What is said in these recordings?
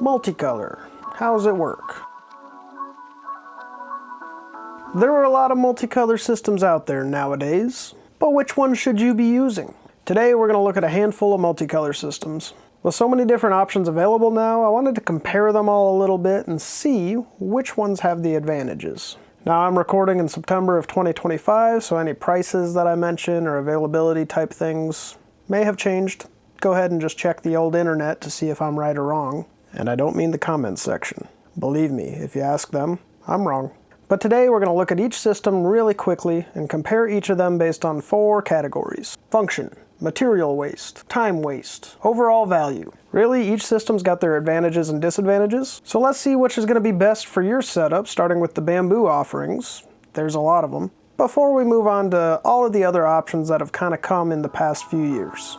Multicolor. How does it work? There are a lot of multicolor systems out there nowadays, but which one should you be using? Today we're going to look at a handful of multicolor systems. With so many different options available now, I wanted to compare them all a little bit and see which ones have the advantages. Now I'm recording in September of 2025, so any prices that I mention or availability type things may have changed. Go ahead and just check the old internet to see if I'm right or wrong. And I don't mean the comments section. Believe me, if you ask them, I'm wrong. But today we're going to look at each system really quickly and compare each of them based on 4 categories: function, material waste, time waste, overall value. Really, each system's got their advantages and disadvantages, so let's see which is going to be best for your setup, starting with the Bambu offerings. There's a lot of them. Before we move on to all of the other options that have kind of come in the past few years.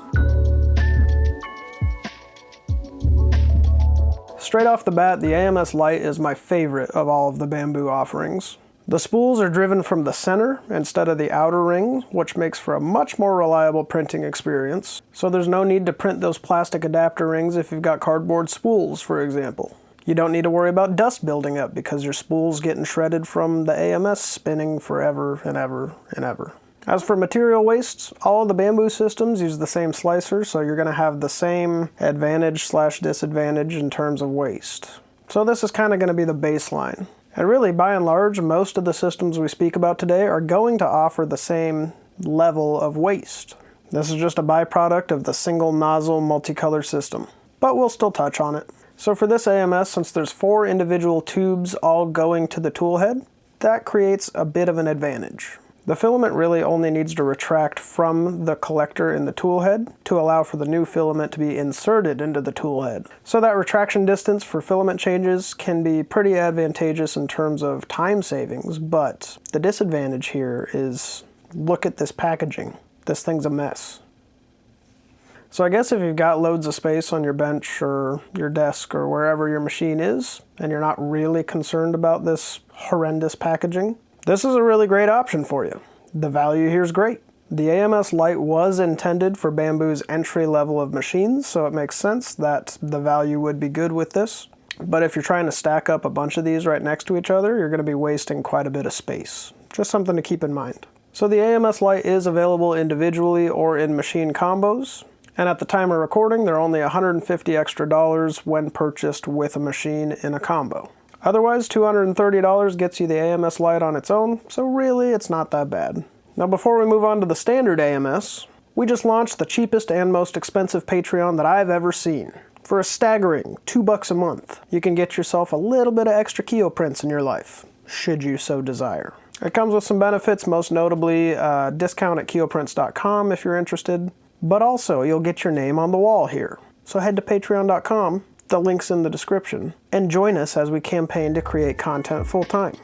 Straight off the bat, the AMS Lite is my favorite of all of the Bambu offerings. The spools are driven from the center instead of the outer ring, which makes for a much more reliable printing experience. So there's no need to print those plastic adapter rings if you've got cardboard spools, for example. You don't need to worry about dust building up because your spool's getting shredded from the AMS spinning forever and ever and ever. As for material wastes, all of the Bambu systems use the same slicer, so you're going to have the same advantage/disadvantage in terms of waste. So this is kind of going to be the baseline. And really, by and large, most of the systems we speak about today are going to offer the same level of waste. This is just a byproduct of the single nozzle multicolor system, but we'll still touch on it. So for this AMS, since there's 4 individual tubes all going to the tool head, that creates a bit of an advantage. The filament really only needs to retract from the collector in the tool head to allow for the new filament to be inserted into the tool head. So that retraction distance for filament changes can be pretty advantageous in terms of time savings, but the disadvantage here is, look at this packaging. This thing's a mess. So I guess if you've got loads of space on your bench or your desk or wherever your machine is, and you're not really concerned about this horrendous packaging, this is a really great option for you. The value here is great. The AMS Lite was intended for Bambu's entry level of machines, so it makes sense that the value would be good with this. But if you're trying to stack up a bunch of these right next to each other, you're going to be wasting quite a bit of space. Just something to keep in mind. So the AMS Lite is available individually or in machine combos. And at the time of recording, they're only $150 extra when purchased with a machine in a combo. Otherwise, $230 gets you the AMS Lite on its own, so really it's not that bad. Now before we move on to the standard AMS, we just launched the cheapest and most expensive Patreon that I've ever seen. For a staggering $2 a month, you can get yourself a little bit of extra Keo prints in your life, should you so desire. It comes with some benefits, most notably a discount at keoprints.com if you're interested, but also you'll get your name on the wall here. So head to patreon.com. The link's in the description, and join us as we campaign to create content full-time.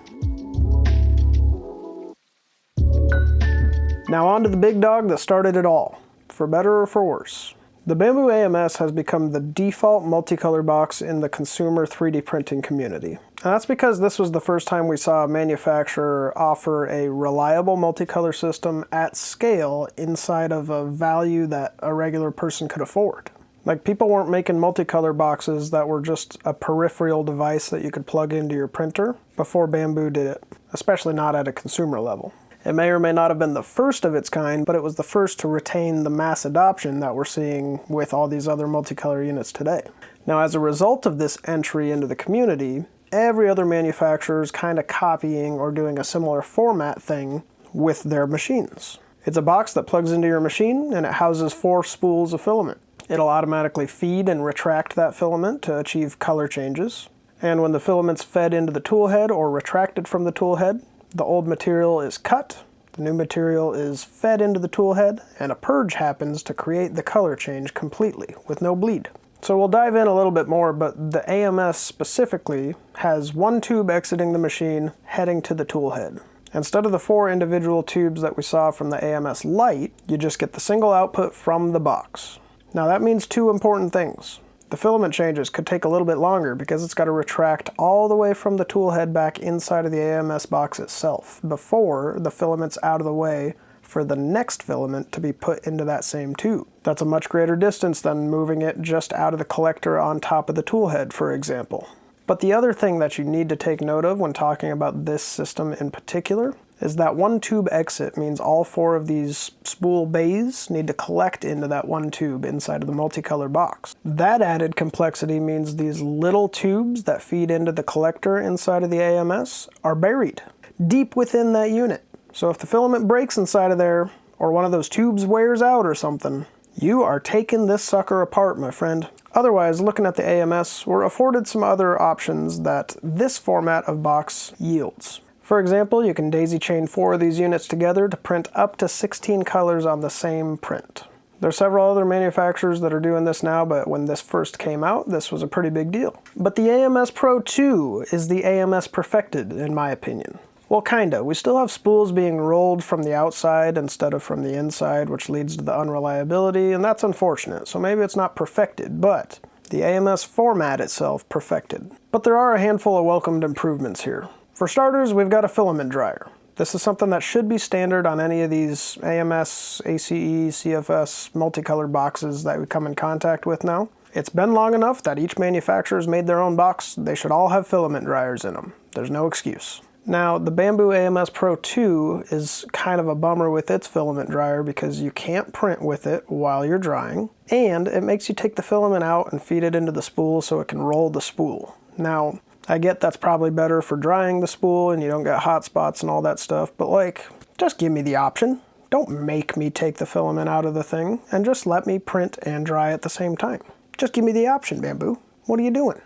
Now on to the big dog that started it all, for better or for worse. The Bambu AMS has become the default multicolor box in the consumer 3D printing community. And that's because this was the first time we saw a manufacturer offer a reliable multicolor system at scale inside of a value that a regular person could afford. Like, people weren't making multicolor boxes that were just a peripheral device that you could plug into your printer before Bambu did it, especially not at a consumer level. It may or may not have been the first of its kind, but it was the first to retain the mass adoption that we're seeing with all these other multicolor units today. Now, as a result of this entry into the community, every other manufacturer is kind of copying or doing a similar format thing with their machines. It's a box that plugs into your machine and it houses 4 spools of filament. It'll automatically feed and retract that filament to achieve color changes. And when the filament's fed into the tool head or retracted from the tool head, the old material is cut, the new material is fed into the tool head, and a purge happens to create the color change completely with no bleed. So we'll dive in a little bit more, but the AMS specifically has 1 tube exiting the machine heading to the tool head. Instead of the 4 individual tubes that we saw from the AMS Lite, you just get the single output from the box. Now that means 2 important things. The filament changes could take a little bit longer because it's got to retract all the way from the tool head back inside of the AMS box itself before the filament's out of the way for the next filament to be put into that same tube. That's a much greater distance than moving it just out of the collector on top of the tool head, for example. But the other thing that you need to take note of when talking about this system in particular is that one tube exit means all 4 of these spool bays need to collect into that one tube inside of the multicolor box. That added complexity means these little tubes that feed into the collector inside of the AMS are buried deep within that unit. So if the filament breaks inside of there, or one of those tubes wears out or something, you are taking this sucker apart, my friend. Otherwise, looking at the AMS, we're afforded some other options that this format of box yields. For example, you can daisy chain 4 of these units together to print up to 16 colors on the same print. There are several other manufacturers that are doing this now, but when this first came out, this was a pretty big deal. But the AMS Pro 2 is the AMS perfected, in my opinion. Well, kinda. We still have spools being rolled from the outside instead of from the inside, which leads to the unreliability, and that's unfortunate. So maybe it's not perfected, but the AMS format itself perfected. But there are a handful of welcomed improvements here. For starters, we've got a filament dryer. This is something that should be standard on any of these AMS, ACE, CFS, multicolor boxes that we come in contact with now. It's been long enough that each manufacturer's made their own box. They should all have filament dryers in them. There's no excuse. Now, the Bambu AMS Pro 2 is kind of a bummer with its filament dryer because you can't print with it while you're drying, and it makes you take the filament out and feed it into the spool so it can roll the spool. Now, I get that's probably better for drying the spool and you don't get hot spots and all that stuff, but like, just give me the option. Don't make me take the filament out of the thing, and just let me print and dry at the same time. Just give me the option, Bambu. What are you doing?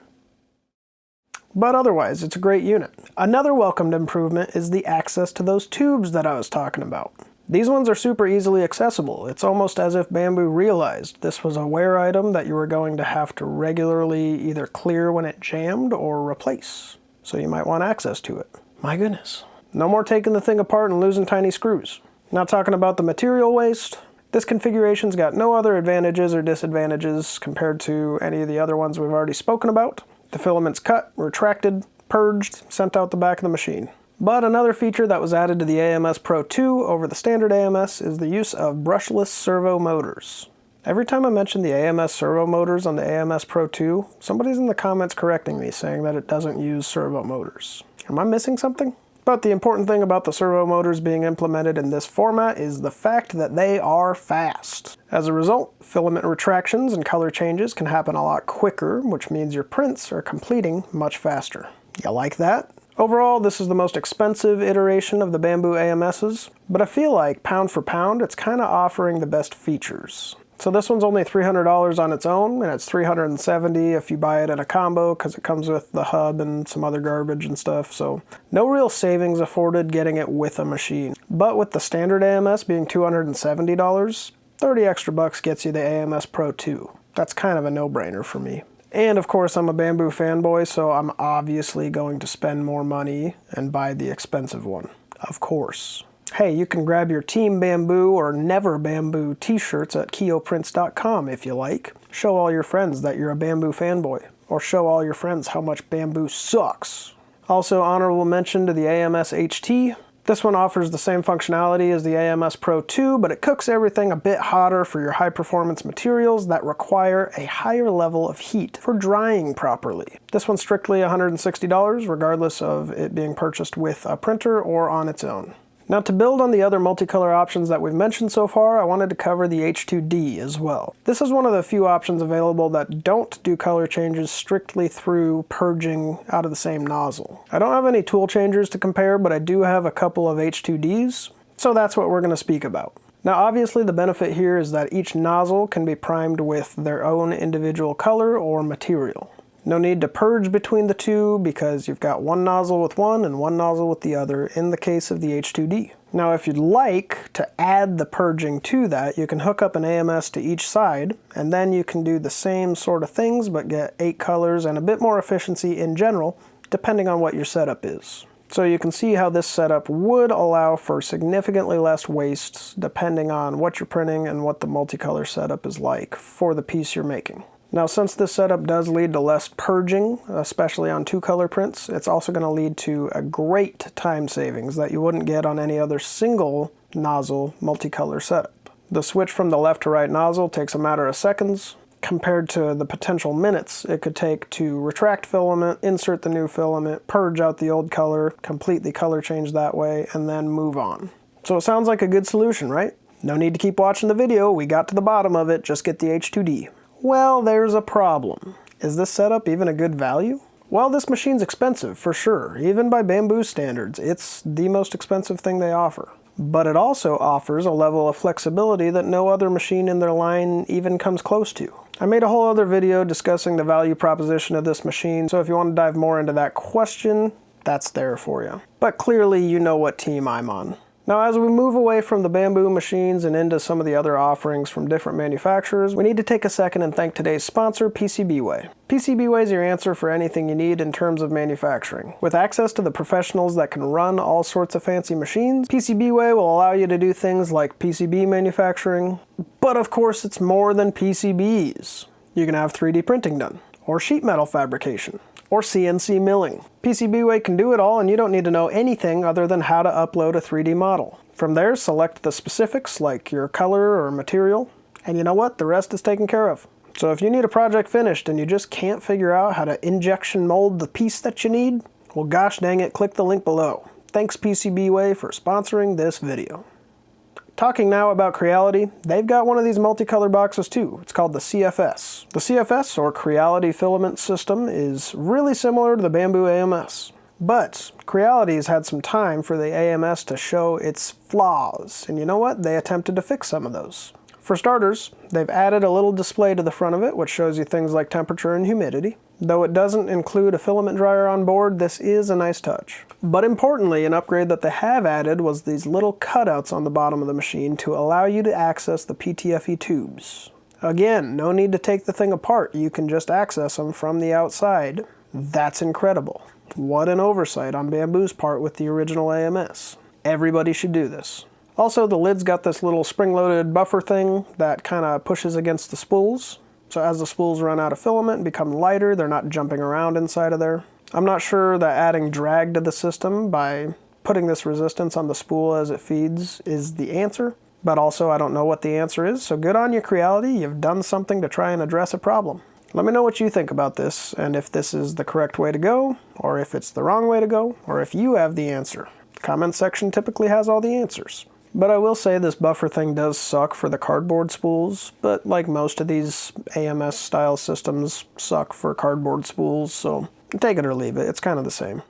But otherwise, it's a great unit. Another welcomed improvement is the access to those tubes that I was talking about. These ones are super easily accessible. It's almost as if Bambu realized this was a wear item that you were going to have to regularly either clear when it jammed or replace. So you might want access to it. My goodness. No more taking the thing apart and losing tiny screws. Not talking about the material waste. This configuration's got no other advantages or disadvantages compared to any of the other ones we've already spoken about. The filament's cut, retracted, purged, sent out the back of the machine. But another feature that was added to the AMS Pro 2 over the standard AMS is the use of brushless servo motors. Every time I mention the AMS servo motors on the AMS Pro 2, somebody's in the comments correcting me saying that it doesn't use servo motors. Am I missing something? But the important thing about the servo motors being implemented in this format is the fact that they are fast. As a result, filament retractions and color changes can happen a lot quicker, which means your prints are completing much faster. You like that? Overall, this is the most expensive iteration of the Bambu AMSs, but I feel like pound for pound, it's kind of offering the best features. So this one's only $300 on its own, and it's $370 if you buy it in a combo because it comes with the hub and some other garbage and stuff, so no real savings afforded getting it with a machine. But with the standard AMS being $270, 30 extra bucks gets you the AMS Pro 2. That's kind of a no-brainer for me. And of course, I'm a Bambu fanboy, so I'm obviously going to spend more money and buy the expensive one. Of course. Hey, you can grab your Team Bambu or Never Bambu t-shirts at keoprints.com if you like. Show all your friends that you're a Bambu fanboy, or show all your friends how much Bambu sucks. Also, honorable mention to the AMS HT. This one offers the same functionality as the AMS Pro 2, but it cooks everything a bit hotter for your high-performance materials that require a higher level of heat for drying properly. This one's strictly $160, regardless of it being purchased with a printer or on its own. Now, to build on the other multicolor options that we've mentioned so far, I wanted to cover the H2D as well. This is one of the few options available that don't do color changes strictly through purging out of the same nozzle. I don't have any tool changers to compare, but I do have a couple of H2Ds, so that's what we're going to speak about. Now, obviously the benefit here is that each nozzle can be primed with their own individual color or material. No need to purge between the two because you've got one nozzle with one and one nozzle with the other in the case of the H2D. Now, if you'd like to add the purging to that, you can hook up an AMS to each side, and then you can do the same sort of things but get 8 colors and a bit more efficiency in general, depending on what your setup is. So you can see how this setup would allow for significantly less waste depending on what you're printing and what the multicolor setup is like for the piece you're making. Now, since this setup does lead to less purging, especially on 2-color prints, it's also going to lead to a great time savings that you wouldn't get on any other single nozzle multicolor setup. The switch from the left to right nozzle takes a matter of seconds, compared to the potential minutes it could take to retract filament, insert the new filament, purge out the old color, completely color change that way, and then move on. So it sounds like a good solution, right? No need to keep watching the video, we got to the bottom of it, just get the H2D. Well, there's a problem. Is this setup even a good value? Well, this machine's expensive, for sure. Even by Bambu standards, it's the most expensive thing they offer. But it also offers a level of flexibility that no other machine in their line even comes close to. I made a whole other video discussing the value proposition of this machine, so if you want to dive more into that question, that's there for you. But clearly you know what team I'm on. Now, as we move away from the Bambu machines and into some of the other offerings from different manufacturers, we need to take a second and thank today's sponsor, PCBway. PCBway is your answer for anything you need in terms of manufacturing. With access to the professionals that can run all sorts of fancy machines, PCBway will allow you to do things like PCB manufacturing, but of course it's more than PCBs. You can have 3D printing done, or sheet metal fabrication, or CNC milling. PCBway can do it all, and you don't need to know anything other than how to upload a 3D model. From there, select the specifics like your color or material, and you know what? The rest is taken care of. So if you need a project finished and you just can't figure out how to injection mold the piece that you need, well gosh dang it, click the link below. Thanks PCBway for sponsoring this video. Talking now about Creality, they've got one of these multicolor boxes too. It's called the CFS. The CFS, or Creality Filament System, is really similar to the Bambu AMS. But Creality has had some time for the AMS to show its flaws, and you know what? They attempted to fix some of those. For starters, they've added a little display to the front of it, which shows you things like temperature and humidity. Though it doesn't include a filament dryer on board, this is a nice touch. But importantly, an upgrade that they have added was these little cutouts on the bottom of the machine to allow you to access the PTFE tubes. Again, no need to take the thing apart, you can just access them from the outside. That's incredible. What an oversight on Bambu's part with the original AMS. Everybody should do this. Also, the lid's got this little spring-loaded buffer thing that kind of pushes against the spools. So as the spools run out of filament and become lighter, they're not jumping around inside of there. I'm not sure that adding drag to the system by putting this resistance on the spool as it feeds is the answer, but also I don't know what the answer is, so good on you, Creality, you've done something to try and address a problem. Let me know what you think about this, and if this is the correct way to go, or if it's the wrong way to go, or if you have the answer. The comment section typically has all the answers. But I will say this buffer thing does suck for the cardboard spools, but like most of these AMS style systems suck for cardboard spools, so take it or leave it, it's kind of the same.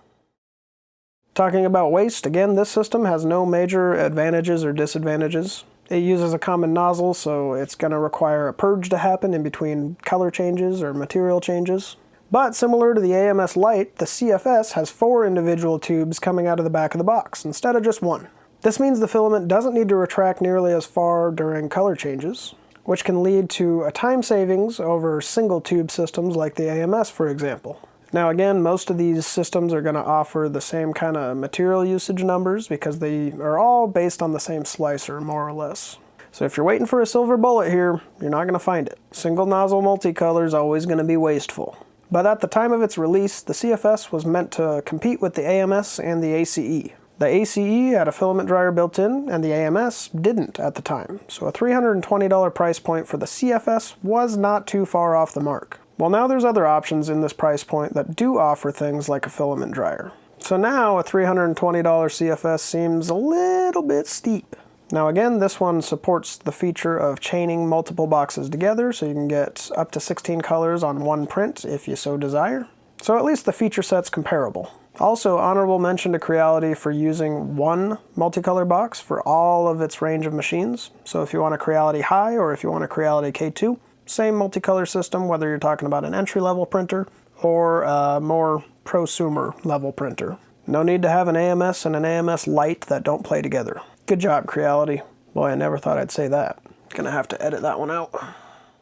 Talking about waste, again, this system has no major advantages or disadvantages. It uses a common nozzle, so it's going to require a purge to happen in between color changes or material changes. But similar to the AMS Lite, the CFS has 4 individual tubes coming out of the back of the box, instead of just 1. This means the filament doesn't need to retract nearly as far during color changes, which can lead to a time savings over single tube systems like the AMS, for example. Now again, most of these systems are going to offer the same kind of material usage numbers because they are all based on the same slicer, more or less. So if you're waiting for a silver bullet here, you're not going to find it. Single nozzle multicolor is always going to be wasteful. But at the time of its release, the CFS was meant to compete with the AMS and the ACE. The ACE had a filament dryer built in, and the AMS didn't at the time, so a $320 price point for the CFS was not too far off the mark. Well, now there's other options in this price point that do offer things like a filament dryer. So now a $320 CFS seems a little bit steep. Now again, this one supports the feature of chaining multiple boxes together, so you can get up to 16 colors on one print if you so desire. So at least the feature set's comparable. Also, honorable mention to Creality for using one multicolor box for all of its range of machines. So if you want a Creality Hi or if you want a Creality Q2, same multicolor system, whether you're talking about an entry-level printer or a more prosumer level printer. No need to have an AMS and an AMS Lite that don't play together. Good job, Creality. Boy, I never thought I'd say that. Gonna have to edit that one out.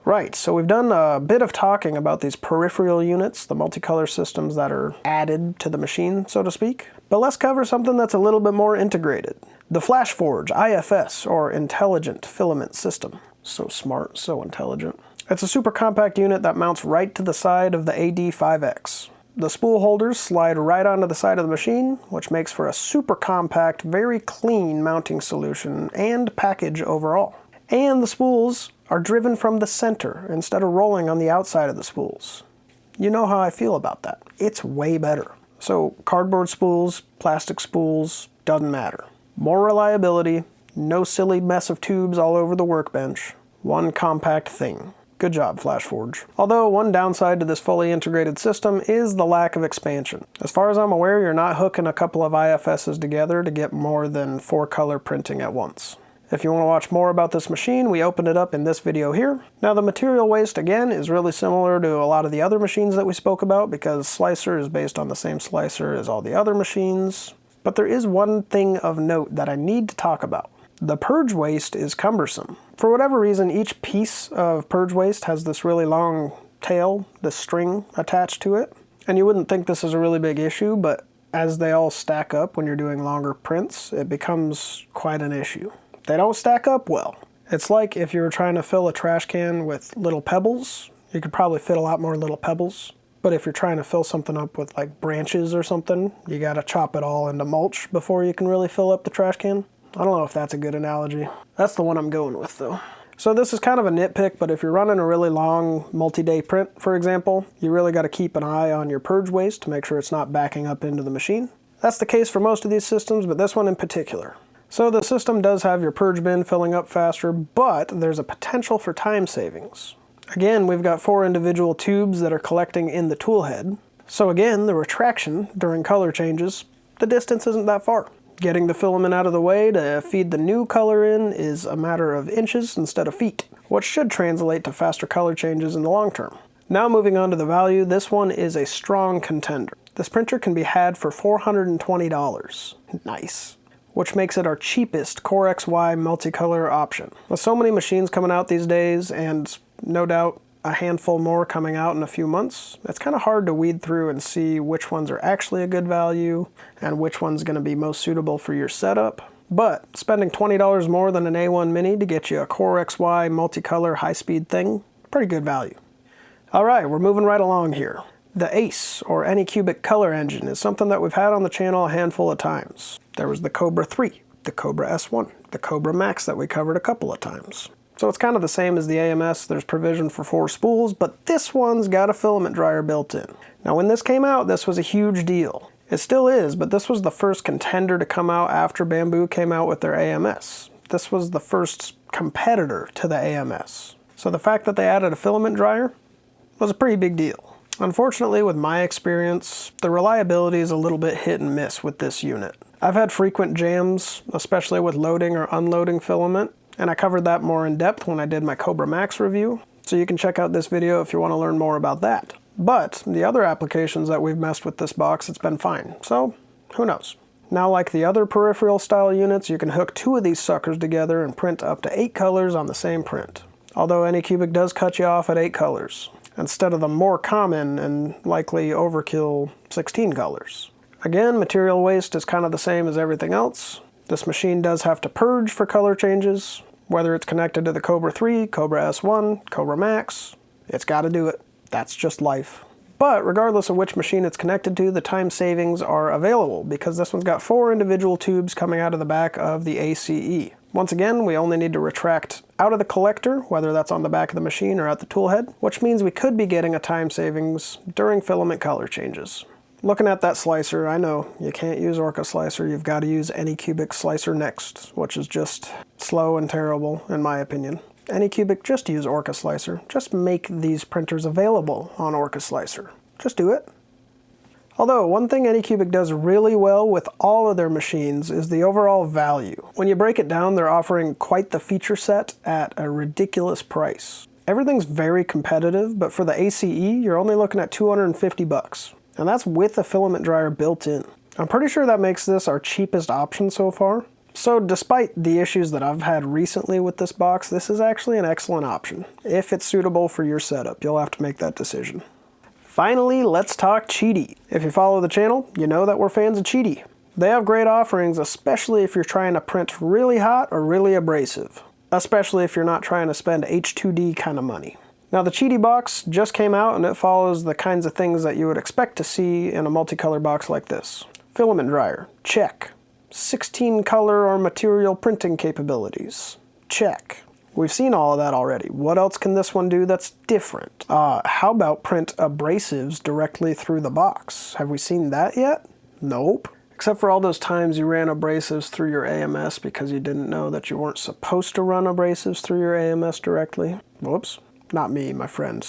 Right, so we've done a bit of talking about these peripheral units, the multicolor systems that are added to the machine, so to speak. But let's cover something that's a little bit more integrated. The Flashforge IFS, or Intelligent Filament System. So smart, so intelligent. It's a super compact unit that mounts right to the side of the AD5X. The spool holders slide right onto the side of the machine, which makes for a super compact, very clean mounting solution and package overall. And the spools are driven from the center instead of rolling on the outside of the spools. You know how I feel about that. It's way better. So cardboard spools, plastic spools, doesn't matter. More reliability, no silly mess of tubes all over the workbench. One compact thing. Good job, Flashforge. Although one downside to this fully integrated system is the lack of expansion. As far as I'm aware, you're not hooking a couple of IFSs together to get more than 4 color printing at once. If you want to watch more about this machine, we opened it up in this video here. Now the material waste, again, is really similar to a lot of the other machines that we spoke about because Slicer is based on the same slicer as all the other machines. But there is one thing of note that I need to talk about. The purge waste is cumbersome. For whatever reason, each piece of purge waste has this really long tail, this string attached to it. And you wouldn't think this is a really big issue, but as they all stack up when you're doing longer prints, it becomes quite an issue. They don't stack up well. It's like if you were trying to fill a trash can with little pebbles, you could probably fit a lot more little pebbles. But if you're trying to fill something up with like branches or something, you gotta chop it all into mulch before you can really fill up the trash can. I don't know if that's a good analogy. That's the one I'm going with though. So this is kind of a nitpick, but if you're running a really long multi-day print, for example, you really got to keep an eye on your purge waste to make sure it's not backing up into the machine. That's the case for most of these systems, but this one in particular. So the system does have your purge bin filling up faster, but there's a potential for time savings. Again, we've got 4 individual tubes that are collecting in the tool head. So again, the retraction during color changes, the distance isn't that far. Getting the filament out of the way to feed the new color in is a matter of inches instead of feet, which should translate to faster color changes in the long term. Now moving on to the value, this one is a strong contender. This printer can be had for $420. Nice. Which makes it our cheapest Core XY multicolor option. With so many machines coming out these days, and no doubt a handful more coming out in a few months, it's kind of hard to weed through and see which ones are actually a good value and which one's going to be most suitable for your setup. But spending $20 more than an A1 Mini to get you a Core XY multicolor high-speed thing, pretty good value. Alright, we're moving right along here. The ACE, or Anycubic color engine, is something that we've had on the channel a handful of times. There was the Cobra 3, the Kobra S1, the Cobra Max that we covered a couple of times. So it's kind of the same as the AMS, there's provision for 4 spools, but this one's got a filament dryer built in. Now when this came out, this was a huge deal. It still is, but this was the first contender to come out after Bambu came out with their AMS. This was the first competitor to the AMS. So the fact that they added a filament dryer was a pretty big deal. Unfortunately, with my experience, the reliability is a little bit hit and miss with this unit. I've had frequent jams, especially with loading or unloading filament, and I covered that more in depth when I did my Cobra Max review, so you can check out this video if you want to learn more about that. But the other applications that we've messed with this box, it's been fine, so who knows. Now, like the other peripheral style units, you can hook 2 of these suckers together and print up to 8 colors on the same print. Although Anycubic does cut you off at 8 colors, instead of the more common and likely overkill 16 colors. Again, material waste is kind of the same as everything else. This machine does have to purge for color changes, whether it's connected to the Cobra 3, Cobra S1, Cobra Max, it's got to do it. That's just life. But regardless of which machine it's connected to, the time savings are available because this one's got 4 individual tubes coming out of the back of the ACE. Once again, we only need to retract out of the collector, whether that's on the back of the machine or at the tool head, which means we could be getting a time savings during filament color changes. Looking at that slicer, I know you can't use Orca Slicer, you've got to use Anycubic Slicer next, which is just slow and terrible in my opinion. Anycubic, just use Orca Slicer. Just make these printers available on Orca Slicer. Just do it. Although, one thing Anycubic does really well with all of their machines is the overall value. When you break it down, they're offering quite the feature set at a ridiculous price. Everything's very competitive, but for the ACE, you're only looking at $250. And that's with a filament dryer built in. I'm pretty sure that makes this our cheapest option so far. So despite the issues that I've had recently with this box, this is actually an excellent option. If it's suitable for your setup, you'll have to make that decision. Finally, let's talk Qidi. If you follow the channel, you know that we're fans of Qidi. They have great offerings, especially if you're trying to print really hot or really abrasive. Especially if you're not trying to spend H2D kind of money. Now the Qidi box just came out and it follows the kinds of things that you would expect to see in a multicolor box like this. Filament dryer, check. 16 color or material printing capabilities, check. We've seen all of that already. What else can this one do that's different? How about print abrasives directly through the box? Have we seen that yet? Nope. Except for all those times you ran abrasives through your AMS because you didn't know that you weren't supposed to run abrasives through your AMS directly. Whoops. Not me, my friend.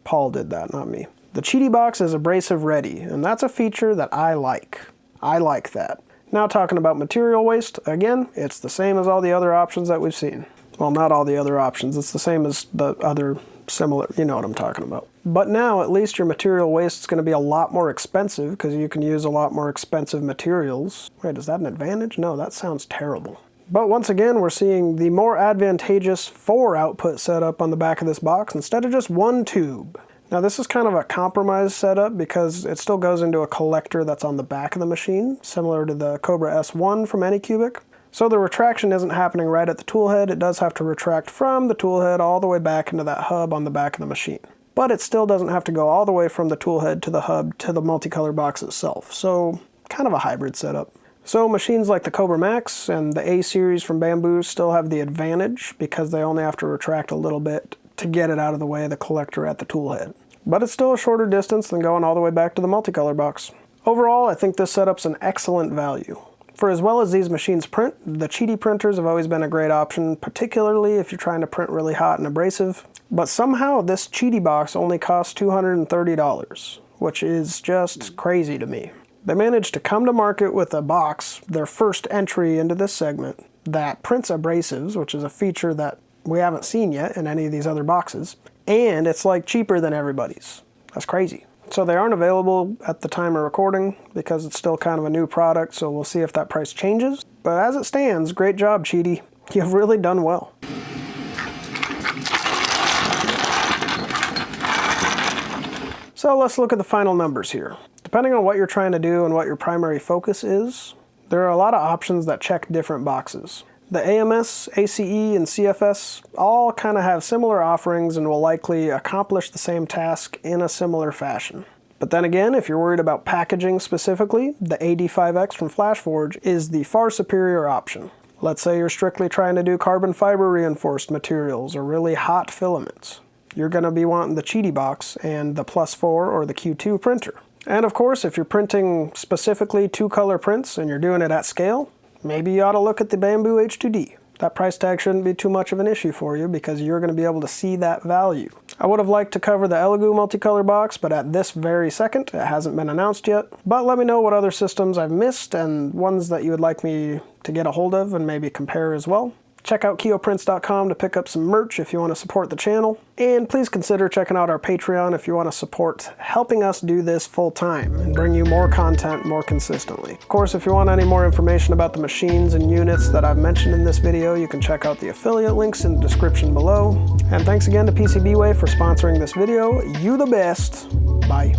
Paul did that, not me. The Qidi box is abrasive ready, and that's a feature that I like. I like that. Now talking about material waste, again, it's the same as all the other options that we've seen. Well, not all the other options. It's the same as the other similar, you know what I'm talking about. But now at least your material waste is going to be a lot more expensive because you can use a lot more expensive materials. Wait, is that an advantage? No, that sounds terrible. But once again, we're seeing the more advantageous 4-output setup on the back of this box instead of just 1 tube. Now this is kind of a compromise setup because it still goes into a collector that's on the back of the machine, similar to the Kobra S1 from Anycubic. So the retraction isn't happening right at the tool head. It does have to retract from the tool head all the way back into that hub on the back of the machine. But it still doesn't have to go all the way from the tool head to the hub to the multicolor box itself. So kind of a hybrid setup. So machines like the Cobra Max and the A series from Bambu still have the advantage because they only have to retract a little bit to get it out of the way of the collector at the tool head. But it's still a shorter distance than going all the way back to the multicolor box. Overall, I think this setup's an excellent value. For as well as these machines print, the Qidi printers have always been a great option, particularly if you're trying to print really hot and abrasive. But somehow this Qidi box only costs $230, which is just crazy to me. They managed to come to market with a box, their first entry into this segment, that prints abrasives, which is a feature that we haven't seen yet in any of these other boxes, and it's like cheaper than everybody's. That's crazy. So they aren't available at the time of recording because it's still kind of a new product, so we'll see if that price changes. But as it stands, great job, Qidi. You've really done well. So let's look at the final numbers here. Depending on what you're trying to do and what your primary focus is, there are a lot of options that check different boxes. The AMS, ACE, and CFS all kind of have similar offerings and will likely accomplish the same task in a similar fashion. But then again, if you're worried about packaging specifically, the AD5X from Flashforge is the far superior option. Let's say you're strictly trying to do carbon fiber reinforced materials or really hot filaments. You're going to be wanting the Qidi box and the Plus 4 or the Q2 printer. And of course, if you're printing specifically 2-color prints and you're doing it at scale, maybe you ought to look at the Bambu H2D. That price tag shouldn't be too much of an issue for you because you're going to be able to see that value. I would have liked to cover the Elegoo multicolor box, but at this very second, it hasn't been announced yet. But let me know what other systems I've missed and ones that you would like me to get a hold of and maybe compare as well. Check out KeoPrints.com to pick up some merch if you want to support the channel. And please consider checking out our Patreon if you want to support helping us do this full time and bring you more content more consistently. Of course, if you want any more information about the machines and units that I've mentioned in this video, you can check out the affiliate links in the description below. And thanks again to PCBway for sponsoring this video. You the best. Bye.